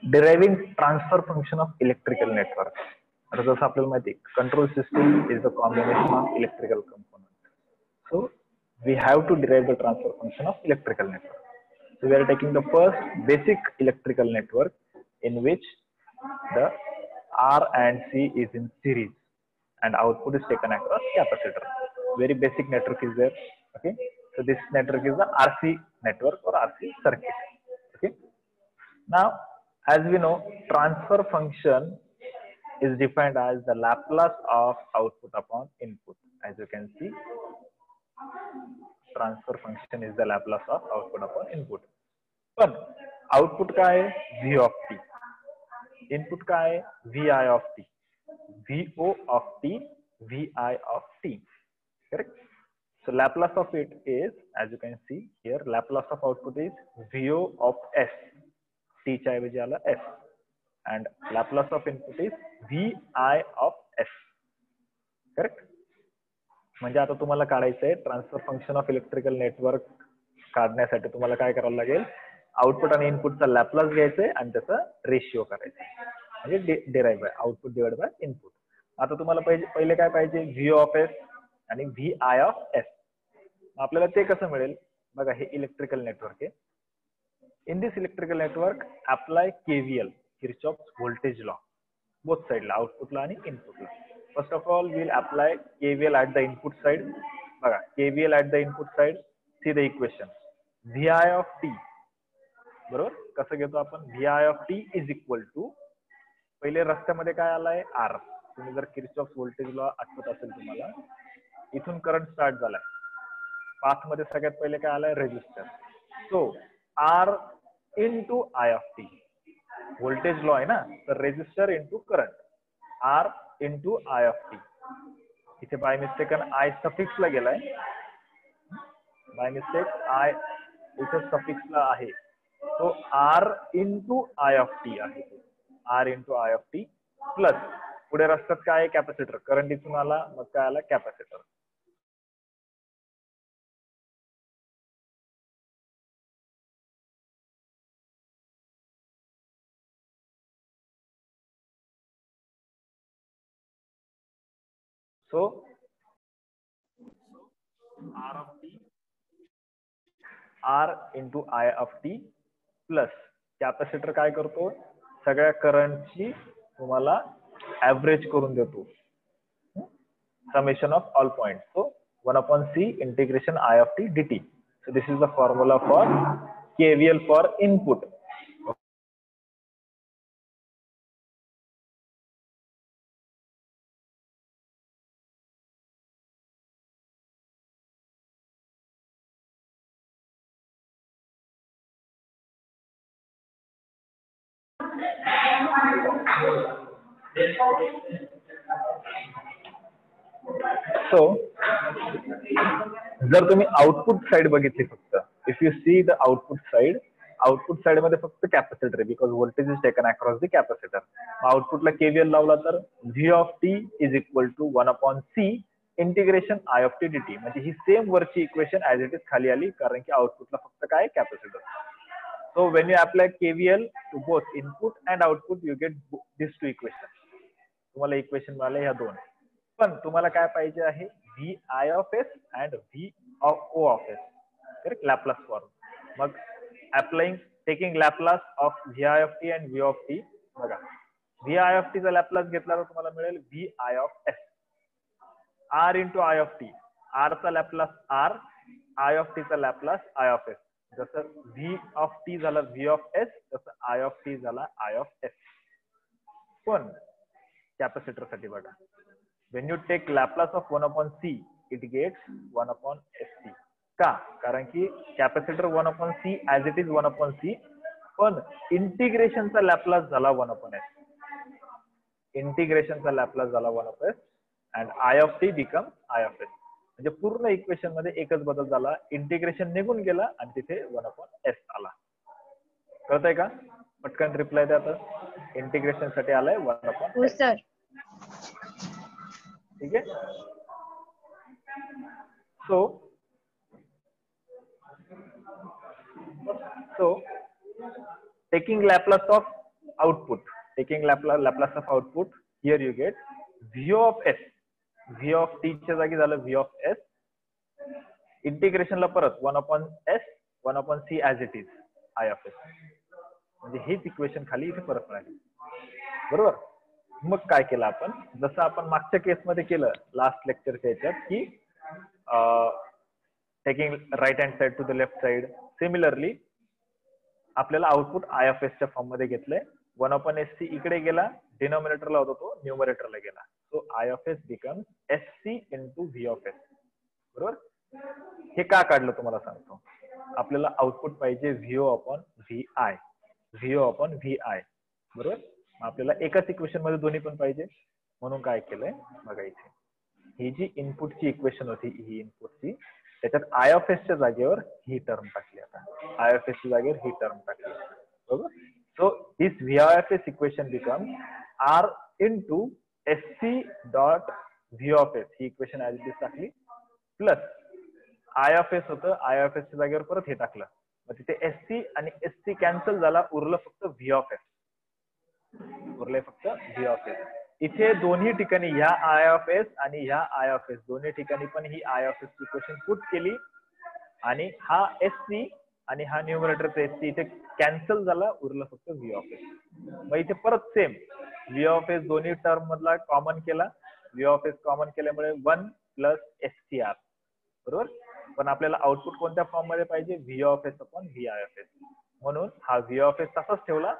Deriving transfer function of electrical network. आता जसं आपल्याला माहिती control system is the combination of electrical components. So we have to derive the transfer function of electrical network. So we are taking the first basic electrical network in which the R and C is in series and output is taken across capacitor. Very basic network is there. Okay. So this network is the RC network or RC circuit. Okay. Now, as we know, transfer function is defined as the Laplace of output upon input. As you can see, transfer function is the Laplace of output upon input. But output का है V of t, input का है Vi of t, Vo of t, Vi of t. Correct? So Laplace of it is, as you can see here, Laplace of output is Vo of s, t च्या ऐवजी आला s, and Laplace of input is Vi of s. Correct? म्हणजे आता तुम्हाला काढायचं आहे transfer function of electrical network काढण्यासाठी तुम्हाला काय करावं लागेल, आउटपुट आणि इनपुटचा लॅपलास घ्यायचंय आणि त्याचा रेशिओ करायचा म्हणजे derive by output divide by input. आता तुम्हाला पहिले काय पाहिजे, व्ही ऑफ एस आणि व्ही आय ऑफ एस. आपल्याला ते कसं मिळेल बघा, हे इलेक्ट्रिकल नेटवर्क आहे. In this electrical network apply KVL, Kirchhoff's voltage law, both साइडला, आउटपुटला आणि इनपुटला. First of all, we will apply KVL at the input side. KVL at the input side. See the equation. Vi of t. बरोबर कसं घेतो आपण, Vi of t is equal to, पहिले रस्त्यामध्ये काय आलाय R. तुम्ही जर किरचॉफ व्होल्टेज लॉ आठवत असेल तुम्हाला, इथून करंट स्टार्ट झालाय, पाथ मध्ये सगळ्यात पहिले काय आलाय resistor. So R into I of t, voltage law आहे ना, तर resistor into current, R into I of t. इथे बाय मिस्टेक I सफिक्स ला गेलाय, बाय मिस्टेक I इथे सफिक्स ला आहे, तो R into I of t आहे, R into I of t plus पुढे रस्त्यात काय आहे कॅपॅसिटर, करंट इथून आला, मग काय आला capacitor. So R of t, R into I of t plus capacitor काय करतो, सगळ्या करंटची तुम्हाला ऍव्हरेज करून देतो, summation of all points. So 1/c integration I of t dt. So this is the formula for KVL for input. So जर तुम्ही output side बघितली फक्त, if you see the output side मध्ये फक्त कॅपॅसिटर आहे, because voltage is taken across the capacitor. आउटपुटला KVL लावला तर V of T is equal to 1/c integration I of T D T. म्हणजे ही सेम वरची इक्वेशन ऍज इट इज खाली आली, कारण की आउटपुटला फक्त काय capacitor. So when you apply KVL to both input and output you get this two equation. तुम्हाला इक्वेशन मिळाले ह्या दोन, पण तुम्हाला काय पाहिजे आहे V I of S and V of O of S. Correct, Laplace form. मग applying taking Laplace of V I of T and V of T. बघा, व्ही आय ऑफ टी चा लॅपलास घेतला तर तुम्हाला मिळेल V I of S. R into I of T, R चा Laplace R, I of T चा Laplace I of S. जसं V of T झाला व्ही ऑफ एस, तसं आय ऑफ टी झाला आय ऑफ एस. पण capacitor साठी बघा, when you take Laplace of 1/c it gets 1/sc. का, कारण की capacitor 1/c as it is 1/c, पण इंटिग्रेशनचा लॅपलास झाला 1/s. इंटिग्रेशनचा लॅपलास झाला 1/s and I of T become I of S. म्हणजे पूर्ण इक्वेशन मध्ये एकच बदल झाला, इंटिग्रेशन निघून गेला आणि तिथे 1/s आला. कळतंय का? पटकन रिप्लाय द्या. आता इंटिग्रेशन साठी आलाय 1/s. ठीक है. So taking Laplace of output, taking Laplace of output, here you get v of s, v of t च्या जागी झालं v of s, इंटिग्रेशनला परत 1 upon s 1 upon c as it is I of s, म्हणजे हेच equation खाली इथे परत राहिले. बरोबर. मग काय केलं आपण, जसं आपण मागच्या केसमध्ये केलं लास्ट लेक्चरच्या याच्यात की taking right hand side to the left side, similarly आपल्याला आउटपुट आय ऑफ एस च्या फॉर्म मध्ये घेतलंय. 1 upon एस सी इकडे गेला, डिनॉमिनेटरला होता तो न्यूमरेटरला गेला, so I of S becomes S C into V of S. बरोबर. हे का काढलं तुम्हाला सांगतो. आपल्याला आउटपुट पाहिजे VO upon V I, VO upon V I. बरोबर. आपल्याला एकाच इक्वेशन मध्ये दोन्ही पण पाहिजे, म्हणून काय केलंय बघा, इथे ही जी इनपुटची इक्वेशन होती, ही इनपुटची, त्याच्यात आय ऑफ एस च्या जागेवर ही टर्म टाकली. आता आय ऑफ एस च्या जागेवर ही टर्म टाकली. बरोबर. So this V I of S equation becomes R into S C dot V of S, ही इक्वेशन ऍज इट इज टाकली, प्लस आय ऑफ एस होतं, आय ऑफ एस च्या जागेवर परत हे टाकलं, मग तिथे एस सी आणि एस सी कॅन्सल झाला, उरलं फक्त व्ही ऑफ एस, उरले फक्त व्ही ऑफ एस. इथे दोन्ही ठिकाणी ह्या आय ऑफ एस आणि ह्या आय ऑफ एस दोन्ही ठिकाणी पण ही I of S equation put केली, आणि हा एस सी आणि हा न्यूमरेटरचा एस सी इथे कॅन्सल झाला, उरलं फक्त व्ही ऑफ एस. मग इथे परत सेम व्ही ऑफ एस दोन्ही टर्म मधला कॉमन केला, व्ही ऑफ एस कॉमन केल्यामुळे 1 प्लस एस सी आर. बरोबर. पण आपल्याला आउटपुट कोणत्या फॉर्म मध्ये पाहिजे, V of S upon V I of S, म्हणून हा व्ही ऑफ एस तसाच ठेवला.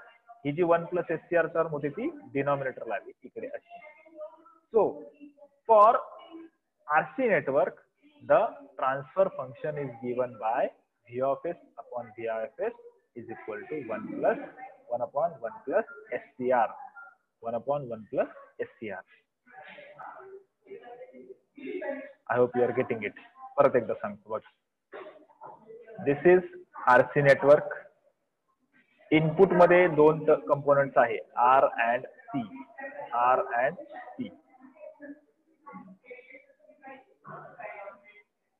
ही जी 1 plus S C R term होती ती डिनॉमिनेटरला आली इकडे अशी. So for RC network the transfer function is given by V of S upon V I of S is equal to 1 plus 1 upon 1 plus S C R, 1 upon 1 plus S C R. I hope you are getting it. परत एकदा सांगतो बघ, this is RC network. Input मध्ये दोन components आहे, R and C, R and C.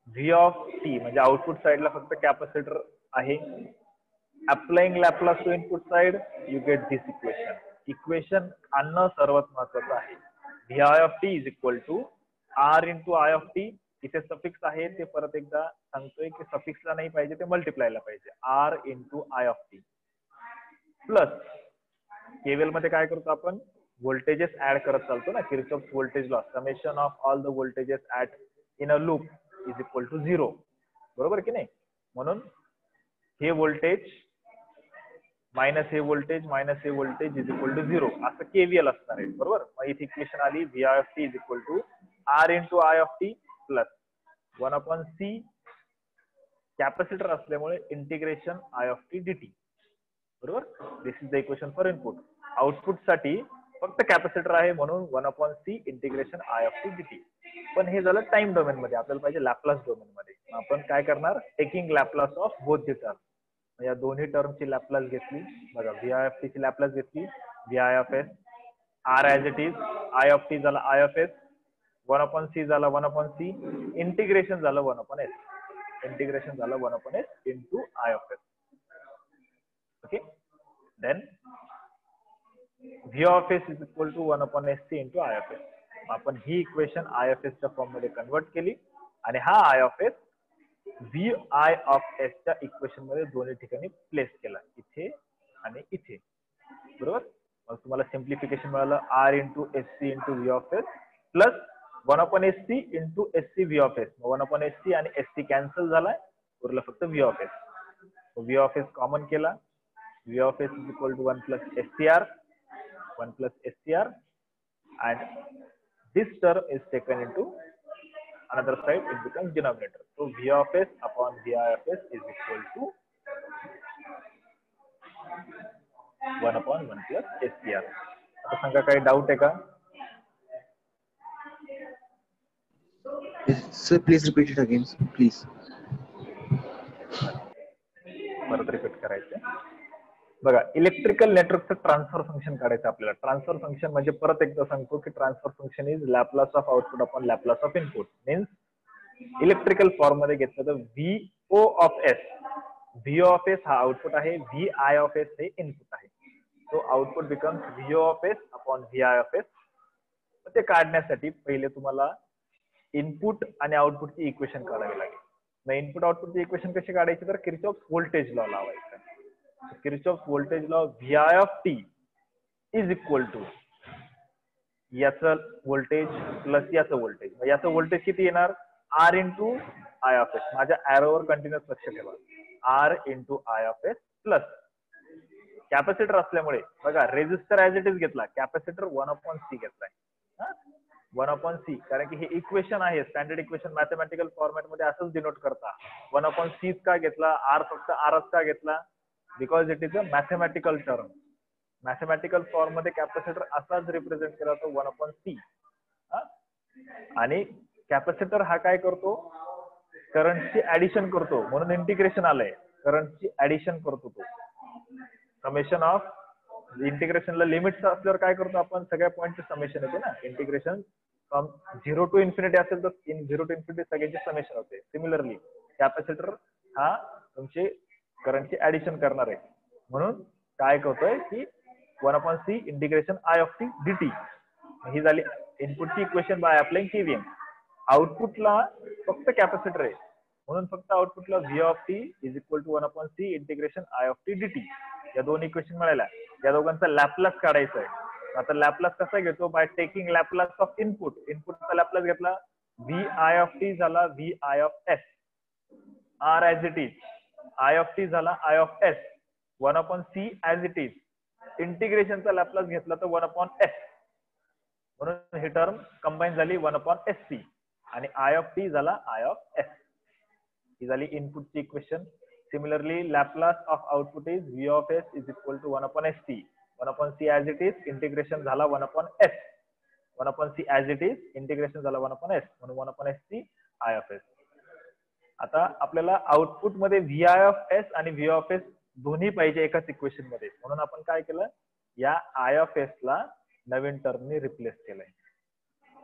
V of T म्हणजे output साइडला फक्त कॅपॅसिटर आहे. Applying Laplace to input side you get this equation. Equation आणणं सर्वात महत्वाचं आहे. V I of T is equal to R into I of T. इथे suffix आहे ते परत एकदा सांगतोय की सफिक्सला नाही पाहिजे, ते मल्टिप्लायला पाहिजे. R into I of T plus KVL मध्ये काय करतो आपण, व्होल्टेजेस ऍड करत चालतो ना. Kirchhoff's voltage law, summation of all the voltages at in a loop is equal to 0. बरोबर की नाही. म्हणून हे व्होल्टेज मायनस हे व्होल्टेज मायनस हे व्होल्टेज इज इक्वल टू 0 असं केव्हीएल असणार आहे. बरोबर. मग इथे इक्वेशन आली V I of T is equal to R into I of T plus 1 upon C, capacitor असल्यामुळे integration I of T DT. बरोबर. This is the equation for input. Output साठी फक्त कॅपॅसिटर आहे, म्हणून 1 upon C integration I of T DT. पण हे झालं time domain मध्ये, आपल्याला पाहिजे लॅपलास डोमेन मध्ये. आपण काय करणार, taking Laplace of both the term. या दोन्ही टर्मची लॅपलास घेतली. बघा, व्ही आय ऑफ टी ची लॅपलास घेतली, V I of S, R as it is, I of T झाला I of S, 1 upon C झाला 1 अपॉन सी, इंटिग्रेशन झालं 1 अपॉन एस, इंटिग्रेशन झालं 1 upon S into I of S. Okay. Then V of S is equal to 1 upon S C into I of S. आपण ही equation I of S च्या form मध्ये convert केली, आणि हा I of S V I of S च्या equation मध्ये दोन्ही ठिकाणी प्लेस केला, इथे आणि इथे. बरोबर. मग तुम्हाला सिम्प्लिफिकेशन मिळालं, R into S C into V of S plus 1 upon S C into S C V of S. 1 upon S C आणि एस सी कॅन्सल झालाय, उरलं फक्त V of S. V of S common केला, V of S is equal to 1 plus S C R, 1 plus S C R, and this term is taken into another side, it becomes denominator. So V of S upon V I of S is equal to 1 upon 1 plus SCR. आता सांगा काही doubt आहे का? Sir, please repeat it again, please. परत repeat करायचं. बघा, electrical नेटवर्कचं transfer function काढायचं आपल्याला. ट्रान्सफर फंक्शन म्हणजे परत एकदा सांगतो की transfer function is Laplace of output upon Laplace of input. Means electrical form मध्ये घेतलं तर VO of S, V of S हा आउटपुट आहे, व्ही आय ऑफ एस हे इनपुट आहे. So output becomes VO of S upon VI of S. ते काढण्यासाठी पहिले तुम्हाला इनपुट आणि आउटपुटची इक्वेशन काढावी लागेल. मग इनपुट आउटपुटची इक्वेशन कशी काढायची तर किर्चॉफ्स व्होल्टेज लॉ लावायचा. Kirchhoff's voltage law VI of t is equal to याचं व्होल्टेज प्लस याचं व्होल्टेज. मग याचं व्होल्टेज किती येणार R into I of S. माझ्या ॲरोवर कंटिन्युअस लक्ष ठेवा. R into I of S plus capacitor असल्यामुळे बघा रेझिस्टर ऍज इट इज घेतला, कॅपॅसिटर 1/C घेतलाय. 1/C कारण की हे इक्वेशन आहे, स्टँडर्ड इक्वेशन मॅथमॅटिकल फॉर्मॅट मध्ये असंच डिनोट करता. 1/C का घेतला, R फक्त R का घेतला, because it is a mathematical term. Mathematical form मध्ये कॅपॅसिटर असाच रिप्रेझेंट केला जातो 1/C. आणि कॅपॅसिटर हा काय करतो, करंटची ऍडिशन करतो, म्हणून इंटिग्रेशन आलंय. करंटची ऍडिशन करतो तो. समेशन ऑफ इंटिग्रेशनला लिमिट्स असल्यावर काय करतो आपण, सगळ्या पॉईंटचे समेशन येते ना. इंटिग्रेशन फ्रॉम 0 to इन्फिनिटी असेल तर 0 to इन्फिनिटी सगळ्यांचे समेशन होते. सिमिलरली कॅपॅसिटर हा तुमचे करंटची ऍडिशन करणार आहे, म्हणून काय करतोय की 1/C integration I of t dt. ही झाली इनपुटची इक्वेशन बाय अप्लाइंग KVM. आउटपुटला फक्त कॅपॅसिटर आहे, म्हणून फक्त आउटपुटला V of t is equal to 1/C integration I of t dt. या दोन इक्वेशन मिळाल्या, या दोघांचा लॅपलास काढायचा आहे. आता लॅपलास कसा घेतो, by taking Laplace of input. इनपुटचा लॅपलास घेतला, VI of t झाला VI of S. R as it is, I of t झाला I of S. 1/C as it is. इंटिग्रेशनचा लॅपलास घेतला तर 1/S, म्हणून ही टर्म कंबाईन झाली 1/SC आणि I of t झाला I of S. ही झाली इनपुटची equation. Similarly Laplace of output is V of S is equal to 1/SC. 1/C as it is, integration झाला 1/S. 1/C as it is, integration झाला 1/S, म्हणून 1/SC I of S. आता आपल्याला output मध्ये VI of S आणि V of S दोन्ही पाहिजे एकाच इक्वेशन मध्ये, म्हणून आपण काय केलं, या I of S ला नवीन टर्मने रिप्लेस केलंय.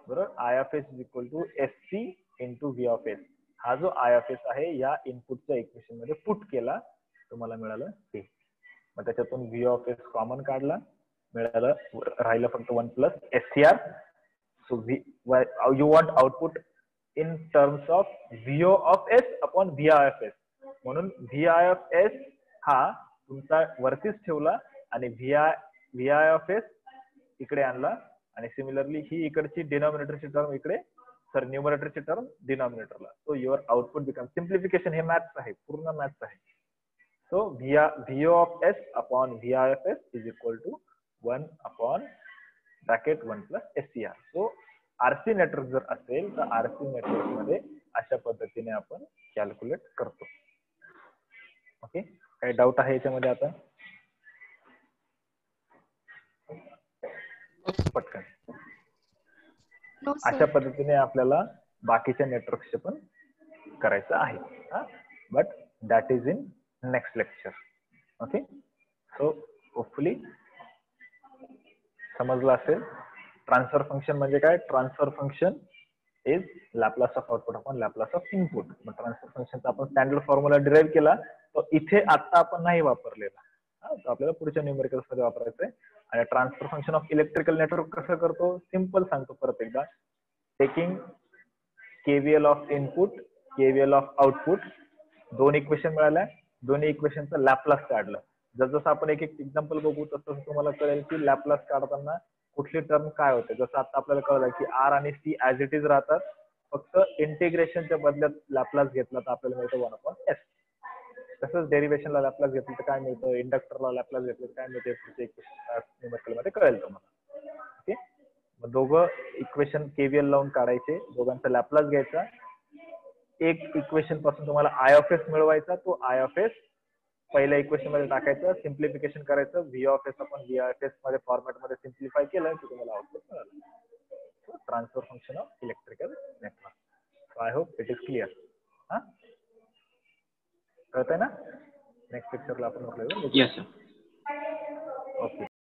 बरोबर, I of S is equal to SC into V of S. हा जो I of S आहे या इनपुटच्या इक्वेशन मध्ये पुट केला, तुम्हाला मिळालं ते. मग त्याच्यातून V of S कॉमन काढला, मिळालं, राहिलं फक्त 1 plus SCR. So you want output in terms of VO of S upon VI of S. म्हणून VI of S हा तुमचा वरतीच ठेवला आणि VI of S इकडे आणला, आणि सिमिलरली ही इकडची डिनॉमिनेटरची टर्म इकडे, सॉरी न्यूमरेटरची टर्म डिनॉमिनेटरला. So your output become, simplification हे मॅथ्स आहे, पूर्ण मॅथ्स आहे. So VO of S upon VI of S is equal to 1 upon bracket 1 plus SCR. So RC network जर असेल तर RC नेटवर्क मध्ये अशा पद्धतीने आपण कॅल्क्युलेट करतो. ओके, काही डाऊट आहे याच्यामध्ये आता पटकन? अशा पद्धतीने आपल्याला बाकीच्या नेटवर्कचे पण करायचं आहे, but that is in next lecture. Okay, so hopefully समजलं असेल. ट्रान्सफर फंक्शन म्हणजे काय, transfer function is Laplace of output upon Laplace of input. मग ट्रान्सफर फंक्शनचा आपण स्टँडर्ड फॉर्म्युला डिराईव्ह केला, तो इथे आता आपण नाही वापरलेला, तो आपल्याला पुढच्या न्यूमेरिकल्स मध्ये वापरायचा आहे. आणि transfer function of electrical network कसं करतो, सिंपल सांगतो परत एकदा. Taking KVL of input, KVL of output, दोन इक्वेशन मिळाल्या, दोन्ही इक्वेशनचं लॅपलास काढलं. जसं आपण एक एक एक्झाम्पल बघू तसं तुम्हाला कळेल की लॅपलास काढताना कुठली टर्म काय होते. जसं आता आपल्याला कळलं की R आणि C ऍज इट इज राहतात, फक्त इंटिग्रेशनच्या बदल्यात लॅपलास घेतला तर आपल्याला मिळतं 1/S. तसंच डेरिव्हेशनला लॅपलास घेतलं तर काय मिळतं, इंडक्टरला लॅपलास घेतलं तर काय मिळते, न्यूमेरिकल मध्ये कळेल तुम्हाला. ओके, मग दोघं इक्वेशन KVL लावून काढायचे, दोघांचा लॅपलास घ्यायचा. एक इक्वेशन पासून तुम्हाला I of S मिळवायचा, तो I of S पहिल्या इक्वेशन मध्ये टाकायचं, सिम्प्लिफिकेशन करायचं, V of S आपण V of S मध्ये फॉर्मॅट मध्ये सिम्प्लिफाय केलं की तुम्हाला आउटपुट मिळालं. Transfer function of electrical network. So I hope it is clear. कळतंय ना? नेक्स्ट लेक्चरला आपण ओके.